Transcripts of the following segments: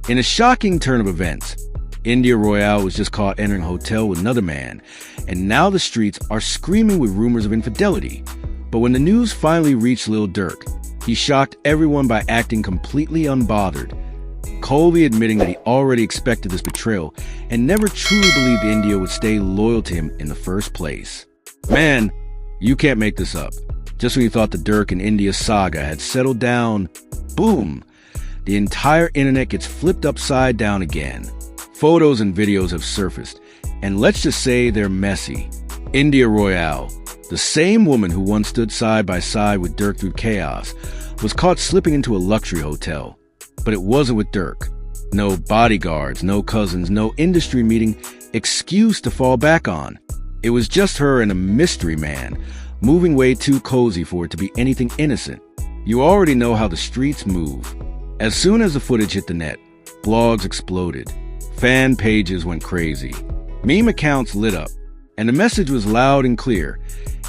In a shocking turn of events, Royale was just caught entering a hotel with another man, and now the streets are screaming with rumors of infidelity. But when the news finally reached Lil Durk, he shocked everyone by acting completely unbothered, coldly admitting that he already expected this betrayal and never truly believed India would stay loyal to him in the first place. Man, you can't make this up. Just when you thought the Durk and India saga had settled down, boom, the entire internet gets flipped upside down again. Photos and videos have surfaced, and let's just say they're messy. Royale, the same woman who once stood side by side with Durk through chaos, was caught slipping into a luxury hotel. But it wasn't with Durk. No bodyguards, no cousins, no industry meeting excuse to fall back on. It was just her and a mystery man, moving way too cozy for it to be anything innocent. You already know how the streets move. As soon as the footage hit the net, blogs exploded. Fan pages went crazy. Meme accounts lit up. And the message was loud and clear.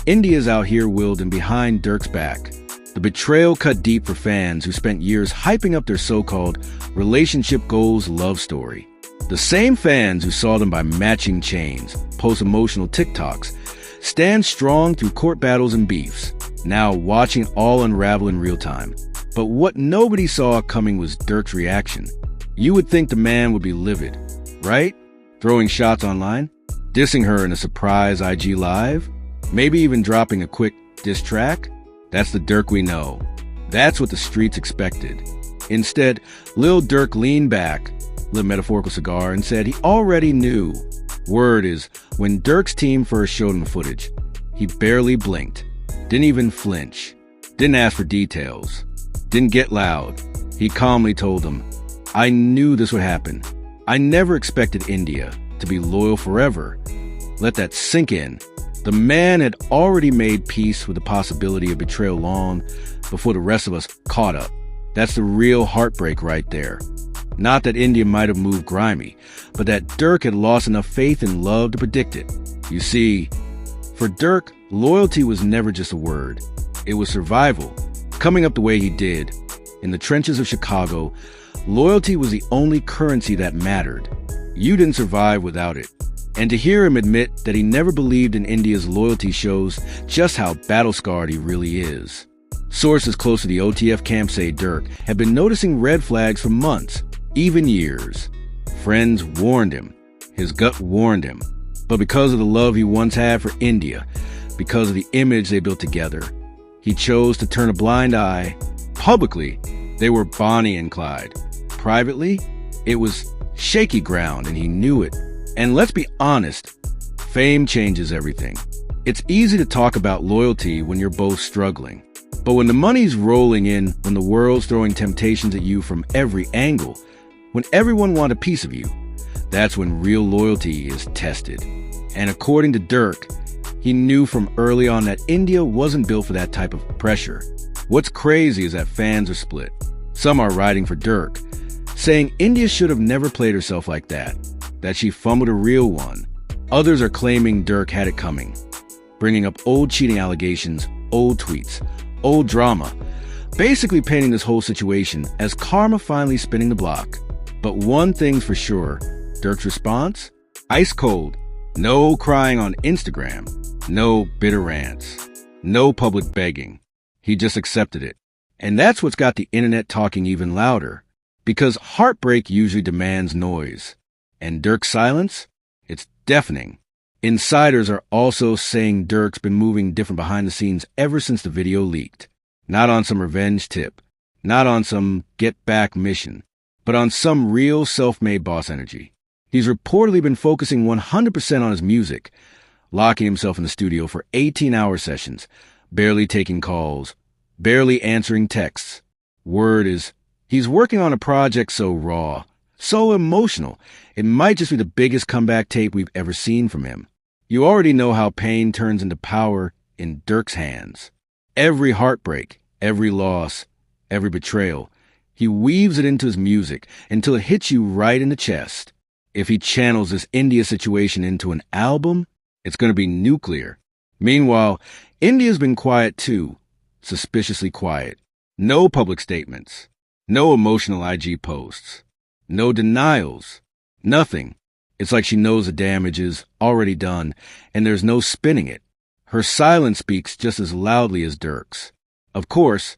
India's out here wielding behind Durk's back. The betrayal cut deep for fans who spent years hyping up their so-called relationship goals love story. The same fans who saw them by matching chains, post emotional TikToks, stand strong through court battles and beefs, now watching all unravel in real time. But what nobody saw coming was Durk's reaction. You would think the man would be livid, right? Throwing shots online, dissing her in a surprise IG live, maybe even dropping a quick diss track. That's the Durk we know. That's what the streets expected. Instead, Lil Durk leaned back, lit a metaphorical cigar, and said he already knew. Word is, when Durk's team first showed him the footage, he barely blinked, didn't even flinch, didn't ask for details, didn't get loud. He calmly told them, "I knew this would happen. I never expected India to be loyal forever." Let that sink in. The man had already made peace with the possibility of betrayal long before the rest of us caught up. That's the real heartbreak right there. Not that India might have moved grimy, but that Durk had lost enough faith and love to predict it. You see, for Durk, loyalty was never just a word. It was survival. Coming up the way he did, in the trenches of Chicago, loyalty was the only currency that mattered. You didn't survive without it. And to hear him admit that he never believed in India's loyalty shows just how battle-scarred he really is. Sources close to the OTF camp say Durk had been noticing red flags for months, even years. Friends warned him. His gut warned him. But because of the love he once had for India, because of the image they built together, he chose to turn a blind eye. Publicly, they were Bonnie and Clyde. Privately, it was shaky ground, and he knew it. And let's be honest, fame changes everything. It's easy to talk about loyalty when you're both struggling. But when the money's rolling in, when the world's throwing temptations at you from every angle, when everyone wants a piece of you, that's when real loyalty is tested. And according to Durk, he knew from early on that India wasn't built for that type of pressure. What's crazy is that fans are split. Some are riding for Durk, saying India should have never played herself like that she fumbled a real one. Others are claiming Durk had it coming, bringing up old cheating allegations, old tweets, old drama, basically painting this whole situation as karma finally spinning the block. But one thing's for sure, Durk's response? Ice cold. No crying on Instagram. No bitter rants. No public begging. He just accepted it. And that's what's got the internet talking even louder. Because heartbreak usually demands noise. And Durk's silence? It's deafening. Insiders are also saying Durk's been moving different behind the scenes ever since the video leaked. Not on some revenge tip. Not on some get-back mission. But on some real self-made boss energy. He's reportedly been focusing 100% on his music, locking himself in the studio for 18-hour sessions, barely taking calls, barely answering texts. Word is, he's working on a project so raw, so emotional, it might just be the biggest comeback tape we've ever seen from him. You already know how pain turns into power in Durk's hands. Every heartbreak, every loss, every betrayal, he weaves it into his music until it hits you right in the chest. If he channels this India situation into an album, it's going to be nuclear. Meanwhile, India's been quiet too, suspiciously quiet. No public statements, no emotional IG posts. No denials. Nothing. It's like she knows the damage is already done, and there's no spinning it. Her silence speaks just as loudly as Durk's. Of course,